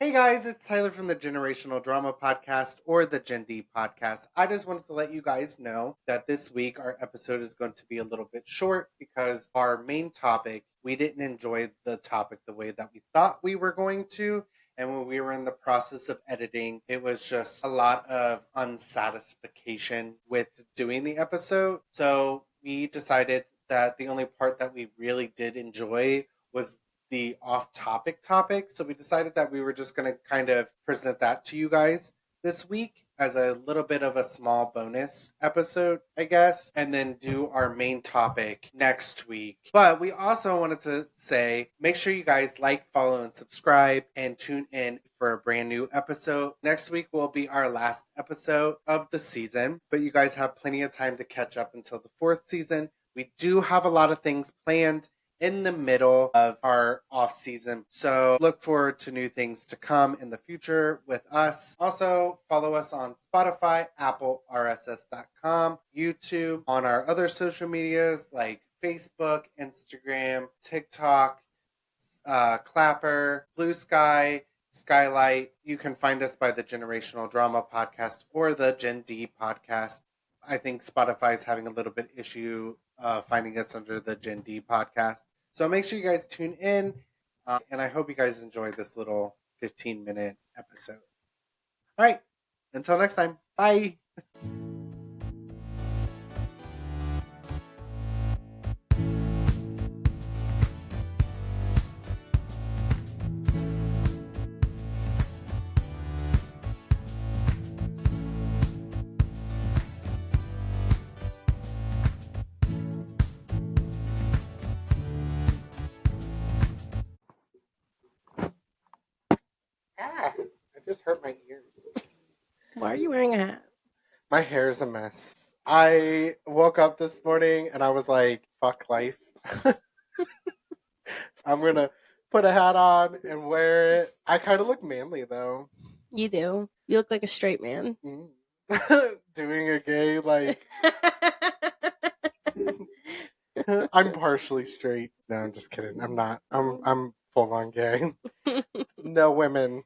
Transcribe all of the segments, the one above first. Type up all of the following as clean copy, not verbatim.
Hey guys, it's Tyler from the Generational Drama Podcast or the Gen D Podcast. I just wanted to let you guys know that this week our episode is going to be a little bit short because our main topic, we didn't enjoy the topic the way that we thought we were going to. And when we were in the process of editing, it was just a lot of unsatisfaction with doing the episode. So we decided that the only part that we really did enjoy was the off-topic topic. So we decided that we were just going to kind of present that to you guys this week as a little bit of a small bonus episode, I guess, and then do our main topic next week. But we also wanted to say, make sure you guys like, follow, and subscribe and tune in for a brand new episode. Next week will be our last episode of the season, but you guys have plenty of time to catch up until the fourth season. We do have a lot of things planned in the middle of our off season. So look forward to new things to come in the future with us. Also follow us on Spotify, Apple, RSS.com, YouTube, on our other social medias like Facebook, Instagram, TikTok, Clapper, Blue Sky, Skylight. You can find us by the Generational Drama Podcast or the Gen D Podcast. I think Spotify is having a little bit issue finding us under the Gen D Podcast. So make sure you guys tune in, and I hope you guys enjoy this little 15-minute episode. All right, until next time, bye. I just hurt my ears. Why are you wearing a hat? My hair is a mess. I woke up this morning and I was like, fuck life. I'm going to put a hat on and wear it. I kind of look manly, though. You do. You look like a straight man. Doing a gay, like... I'm partially straight. No, I'm just kidding. I'm not. I'm full on gay. No women.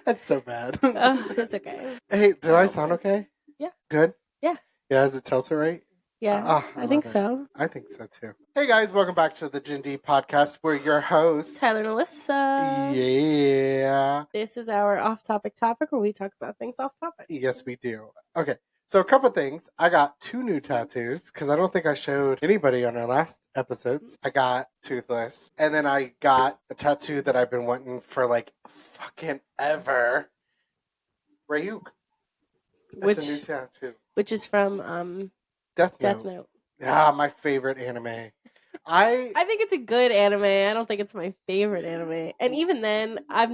That's so bad. Oh, that's okay. Hey, do I sound okay? Yeah. Good? Yeah. Yeah, is it Telsa right? Yeah, I think so. I think so too. Hey guys, welcome back to the Gen D Podcast. We're your hosts, Tyler and Alyssa. Yeah. This is our off-topic topic where we talk about things off-topic. Yes, we do. Okay. So a couple things. I got 2 new tattoos because I don't think I showed anybody on our last episodes. I got Toothless. And then I got a tattoo that I've been wanting for like fucking ever. Ryuk. That's a new tattoo. Which is from Death Note. Yeah, my favorite anime. I think it's a good anime. I don't think it's my favorite anime. And even then, I've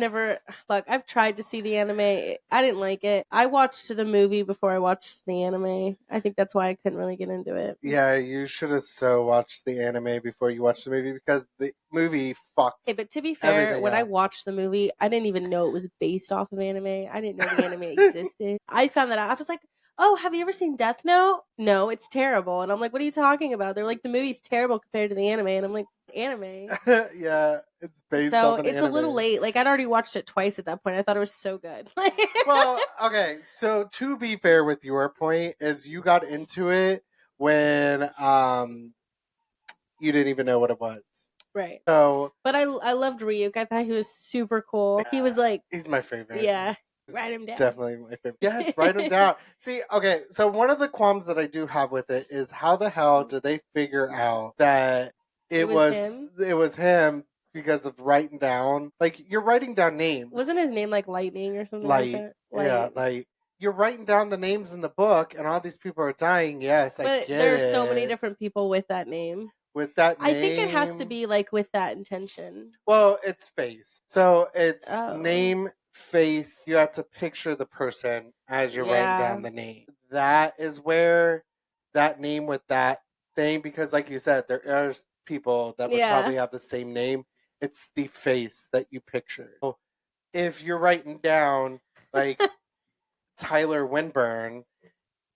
tried to see the anime. I didn't like it. I watched the movie before I watched the anime. I think that's why I couldn't really get into it. Yeah, you should have watched the anime before you watched the movie because the movie fucked. Okay, but to be fair, when I watched the movie, I didn't even know it was based off of anime. I didn't know the anime existed. I found that out. I was like, oh, have you ever seen Death Note? No, it's terrible. And I'm like, what are you talking about? They're like, the movie's terrible compared to the anime. And I'm like, anime? Yeah, it's based off an anime. So it's a little late. Like, I'd already watched it twice at that point. I thought it was so good. Well, okay. So to be fair with your point is you got into it when you didn't even know what it was. Right. So, but I loved Ryuk. I thought he was super cool. He was like... He's my favorite. Yeah. Write him down. Definitely my favorite. Yes, write him down. See, okay, so one of the qualms that I do have with it is how the hell did they figure out that it was him because of writing down, like, you're writing down names. Wasn't his name like Lightning or something like that? Yeah, like, you're writing down the names in the book and all these people are dying. Yes, I get it. But there's so many different people with that name. With that name. I think it has to be like with that intention. Well, it's face. So it's name, face. You have to picture the person as you're writing down the name. That is where that name with that thing, because like you said, there are people that would probably have the same name. It's the face that you picture. So if you're writing down like Tyler Winburn,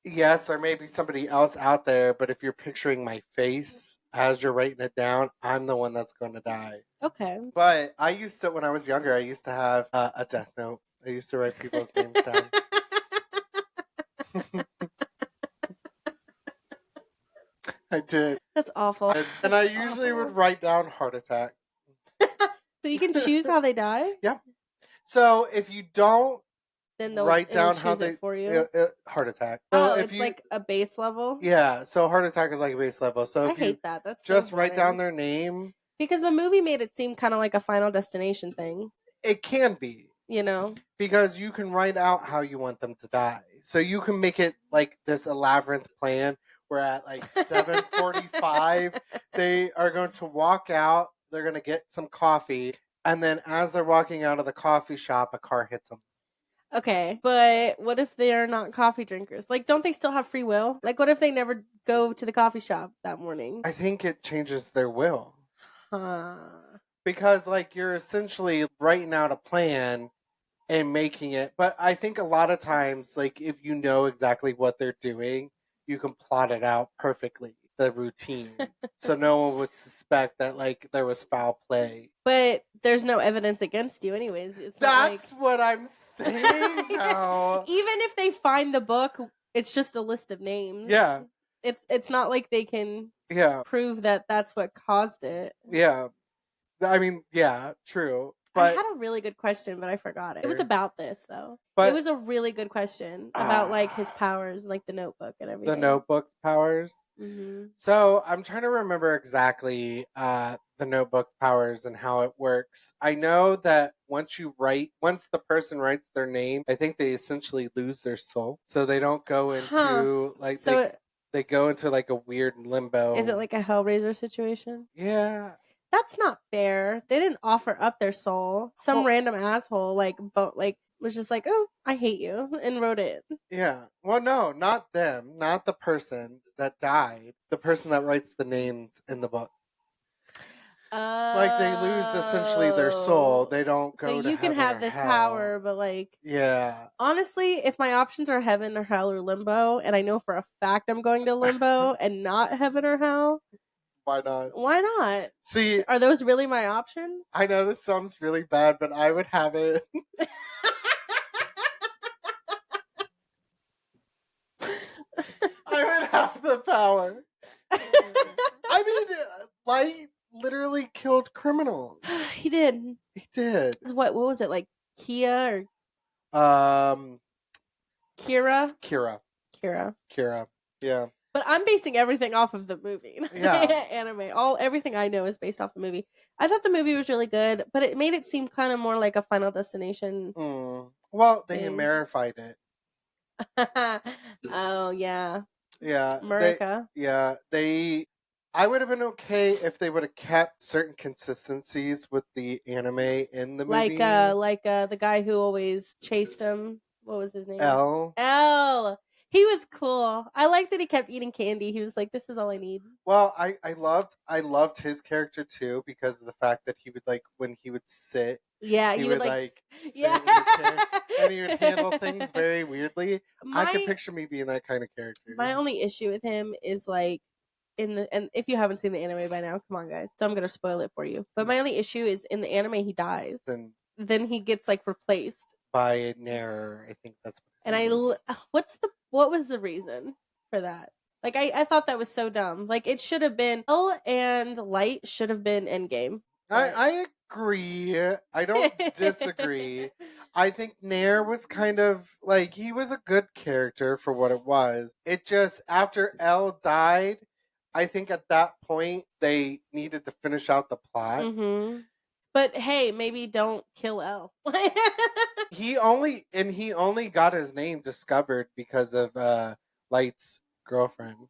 yes, there may be somebody else out there, but if you're picturing my face as you're writing it down, I'm the one that's going to die. Okay. But I used to, when I was younger, I used to have a death note. I used to write people's names down. I did. That's awful. And I usually would write down heart attack. So you can choose how they die? Yeah. So if you don't then write down how they for you. Heart attack. So if it's like a base level. Yeah. So heart attack is like a base level. So if I hate that. That's just so write down their name. Because the movie made it seem kind of like a Final Destination thing. It can be. You know. Because you can write out how you want them to die. So you can make it like this elaborate plan where at like 7:45 they are going to walk out. They're going to get some coffee. And then as they're walking out of the coffee shop, a car hits them. Okay, but what if they're not coffee drinkers? Like, don't they still have free will? Like, what if they never go to the coffee shop that morning? I think it changes their will. Huh. Because, like, you're essentially writing out a plan and making it. But I think a lot of times, like, if you know exactly what they're doing, you can plot it out perfectly, the routine. So no one would suspect that, like, there was foul play. But there's no evidence against you anyways. It's That's what I'm saying now. Even if they find the book, it's just a list of names. Yeah. It's not like they can prove that that's what caused it. Yeah. I mean, yeah, true. But I had a really good question, but I forgot it. It was about this, though. But it was a really good question about, like, his powers, like, the notebook and everything. The notebook's powers? Mm-hmm. So, I'm trying to remember exactly the notebook's powers and how it works. I know that once the person writes their name, I think they essentially lose their soul. So, they don't go into, like, they go into, like, a weird limbo. Is it like a Hellraiser situation? Yeah. That's not fair. They didn't offer up their soul. Some random asshole was just like, "Oh, I hate you," and wrote it. Yeah. Well, no, not them. Not the person that died. The person that writes the names in the book. Like, they lose essentially their soul. They don't go to heaven. So you can have this power, but like... Yeah. Honestly, if my options are heaven or hell or limbo, and I know for a fact I'm going to limbo and not heaven or hell... Why not? Why not? See, are those really my options? I know this sounds really bad, but I would have it. I would have the power. I mean, Light literally killed criminals. He did. He did. What was it, like Kia or Kira? Kira. Yeah. But I'm basing everything off of the movie. Yeah. Anime. Everything I know is based off the movie. I thought the movie was really good, but it made it seem kind of more like a Final Destination. Well, they Amerified it. Oh, yeah. Yeah. America. I would have been okay if they would have kept certain consistencies with the anime in the movie. Like the guy who always chased him. What was his name? L. He was cool. I liked that he kept eating candy. He was like, "This is all I need." Well, I loved his character too because of the fact that he would, like, when he would sit. Yeah, he would like sit in the chair, and he would handle things very weirdly. I could picture me being that kind of character. My only issue with him is like and if you haven't seen the anime by now, come on guys. So I'm gonna spoil it for you. But my only issue is in the anime he dies. Then he gets like replaced by Nair. I think that's what it is. What was the reason for that? Like I thought that was so dumb. Like it should have been L and Light should have been Endgame. I agree. I don't disagree. I think Nair was kind of like he was a good character for what it was. It just after L died, I think at that point they needed to finish out the plot. Mm-hmm. But hey, maybe don't kill L. He only got his name discovered because of Light's girlfriend.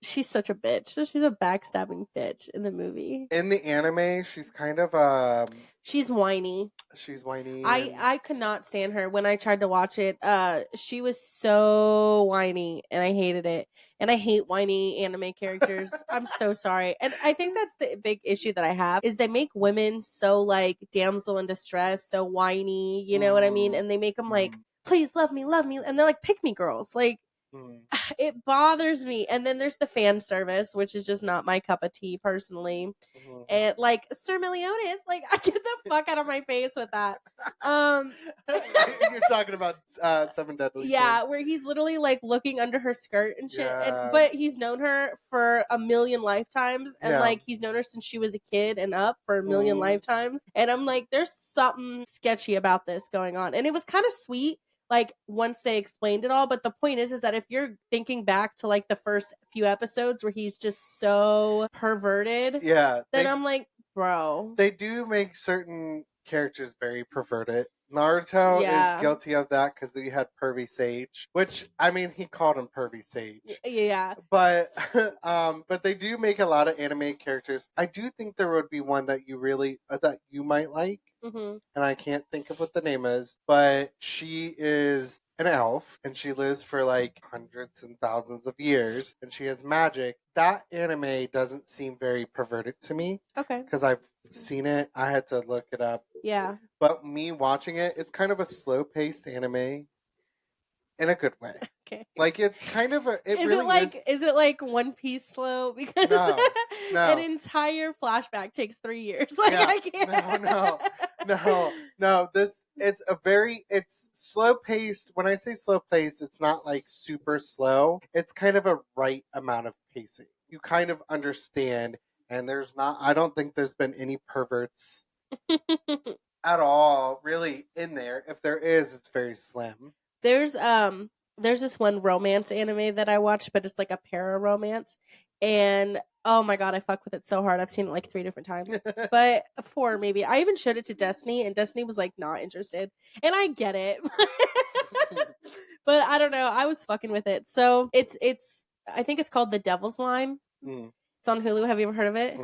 She's such a bitch. She's a backstabbing bitch in the movie. In the anime, she's kind of she's whiny. She's whiny. I could not stand her when I tried to watch it. She was so whiny and I hated it. And I hate whiny anime characters. I'm so sorry. And I think that's the big issue that I have is they make women so like damsel in distress, so whiny, you know what I mean? And they make them like, please love me. And they're like pick me girls. Like It bothers me. And then there's the fan service, which is just not my cup of tea personally. And like Sir Meliodas, like I get the fuck out of my face with that. You're talking about Seven Deadly Sins. Where he's literally like looking under her skirt and shit. But he's known her for a million lifetimes, and like he's known her since she was a kid and up for a million lifetimes. And I'm like, there's something sketchy about this going on. And it was kind of sweet, like once they explained it all. But the point is that if you're thinking back to like the first few episodes where he's just so perverted, then I'm like, bro, they do make certain characters very perverted. Naruto is guilty of that because we had Pervy Sage, which I mean he called him Pervy Sage. Yeah. But they do make a lot of anime characters. I do think there would be one that you really that you might like, and I can't think of what the name is, but she is an elf and she lives for like hundreds and thousands of years and she has magic. That anime doesn't seem very perverted to me. Okay. Because I've seen it. I had to look it up. Yeah. But me watching it, it's kind of a slow-paced anime in a good way. Okay. Like it's kind of a is it like One Piece slow? Because no. an entire flashback takes 3 years. Like I can't. No. It's slow paced. When I say slow paced, it's not like super slow. It's kind of a right amount of pacing. You kind of understand, and I don't think there's been any perverts at all really in there. If there is, it's very slim. There's this one romance anime that I watched, but it's like a para romance, and oh my god, I fuck with it so hard. I've seen it like 3 different times, but 4 maybe. I even showed it to Destiny, and Destiny was like not interested, and I get it, but I don't know. I was fucking with it. So it's I think it's called The Devil's Line. It's on Hulu. Have you ever heard of it?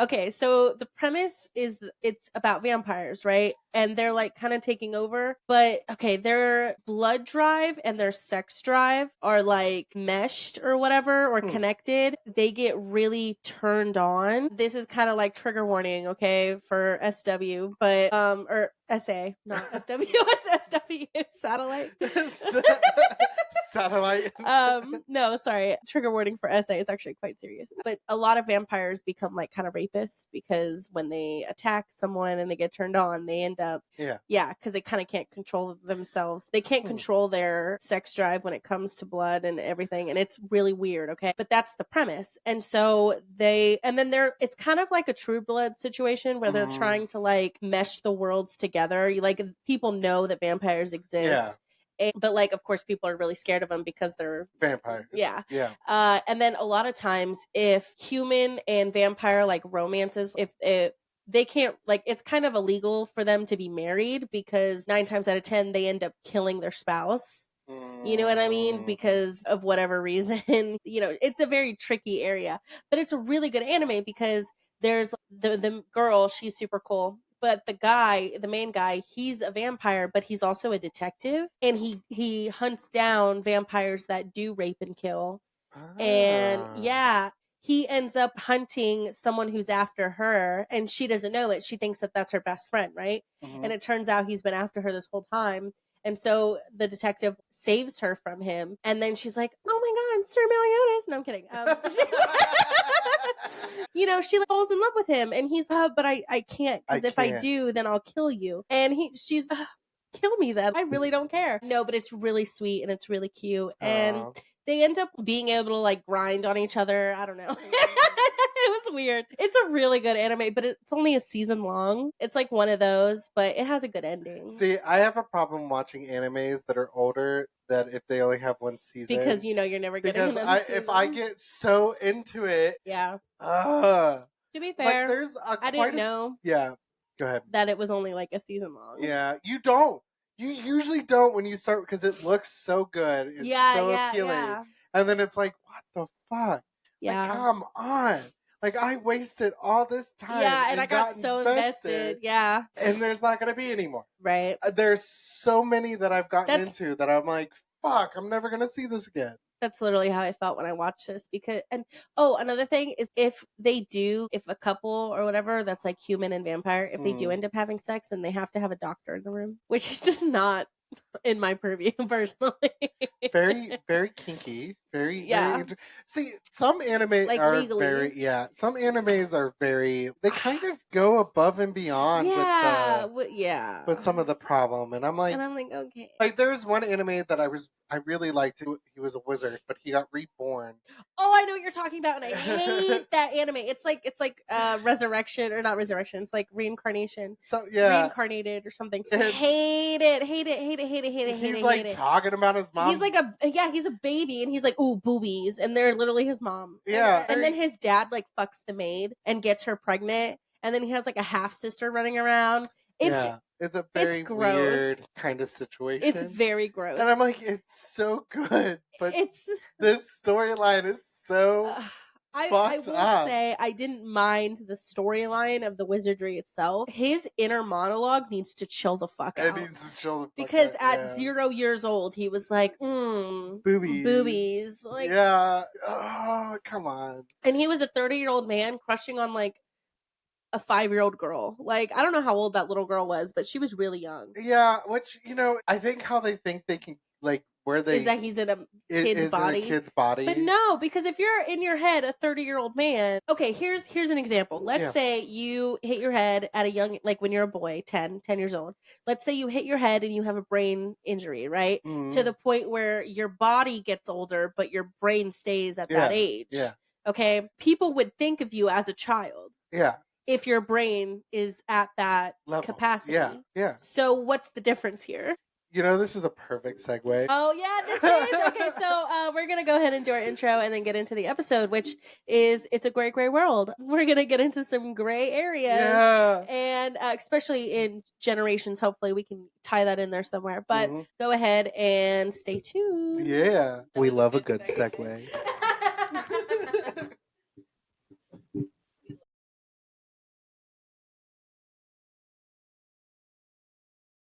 Okay, so the premise is it's about vampires, right? And they're like kind of taking over. But okay, their blood drive and their sex drive are like meshed or whatever or connected. They get really turned on. This is kind of like trigger warning, okay, for SW, but or SA, not SW. What's SW? Satellite. Satellite. No, sorry. Trigger warning for SA. It's actually quite serious. But a lot of vampires become like kind of rapists because when they attack someone and they get turned on, they end up because they kind of can't control themselves. They can't control their sex drive when it comes to blood and everything, and it's really weird. Okay, but that's the premise. And so it's kind of like a True Blood situation where they're trying to like mesh the worlds together. Like people know that vampires exist. But like, of course, people are really scared of them because they're vampires. Yeah. And then a lot of times, if human and vampire like romances, if they can't, like, it's kind of illegal for them to be married because 9 times out of 10 they end up killing their spouse. You know what I mean? Because of whatever reason. It's a very tricky area, but it's a really good anime because there's the girl, she's super cool. But the main guy, he's a vampire, but he's also a detective, and he hunts down vampires that do rape and kill. And he ends up hunting someone who's after her, and she doesn't know it. She thinks that that's her best friend, right? And it turns out he's been after her this whole time. And so the detective saves her from him, and then she's like, "Oh my god, Sir Meliodas!" No, I'm kidding. She falls in love with him, and he's, but I can't, because if I do, then I'll kill you. And she's, kill me then. I really don't care. No, but it's really sweet and it's really cute, and they end up being able to like grind on each other. I don't know. It was weird. It's a really good anime, but it's only a season long. It's like one of those, but it has a good ending. See, I have a problem watching animes that are older that if they only have one season. Because you're never getting another season. If I get so into it. Yeah. To be fair, like I didn't know. Yeah. Go ahead. That it was only like a season long. Yeah. You don't. You usually don't when you start because it looks so good. It's so appealing. Yeah. And then it's like, what the fuck? Yeah. Like, come on. Like, I wasted all this time. Yeah, and I got so invested. Yeah. And there's not going to be any more. Right. There's so many that I've gotten into that I'm like, fuck, I'm never going to see this again. That's literally how I felt when I watched this. Another thing is if a couple or whatever that's like human and vampire, if they do end up having sex, then they have to have a doctor in the room, which is just not in my purview personally. Very, very kinky. Very, Yeah. very. See, some anime Like, are legally. very. Yeah, some animes are very. They kind of go above and beyond Yeah, with some of the problem, and I'm like, okay. Like there's one anime that I really liked. He was a wizard, but he got reborn. Oh, I know what you're talking about, and I hate that anime. It's like resurrection, or not resurrection. It's like reincarnation. So yeah, reincarnated or something. Hate it. He's like talking about his mom. He's like he's a baby, and he's like, ooh, boobies, and they're literally his mom. Yeah, and then his dad like fucks the maid and gets her pregnant, and then he has like a half sister running around. It's a very weird kind of situation. It's very gross. And I'm like, it's so good, but this storyline is so I will say I didn't mind the storyline of the wizardry itself. His inner monologue needs to chill the fuck out. It needs to chill the fuck because out. At 0 years old, he was like, boobies. Like, yeah. Oh, come on. And he was a 30-year-old man crushing on like a 5-year-old girl. Like, I don't know how old that little girl was, but she was really young. Yeah, which, I think how they think they can, like, where they... Is that he's in a kid's body? In a kid's body. But no, because if you're in your head a 30-year-old man... Okay, here's an example. Let's say you hit your head at a young... Like, when you're a boy, 10 years old. Let's say you hit your head and you have a brain injury, right? Mm. To the point where your body gets older, but your brain stays at that age. Yeah. Okay? People would think of you as a child. Yeah. If your brain is at that capacity. Yeah. So what's the difference here? This is a perfect segue. Oh, yeah, this is. Okay, so we're going to go ahead and do our intro and then get into the episode, which is It's a Great Gray World. We're going to get into some gray areas. Yeah. And especially in generations, hopefully we can tie that in there somewhere. But go ahead and stay tuned. Yeah. We love a good segue.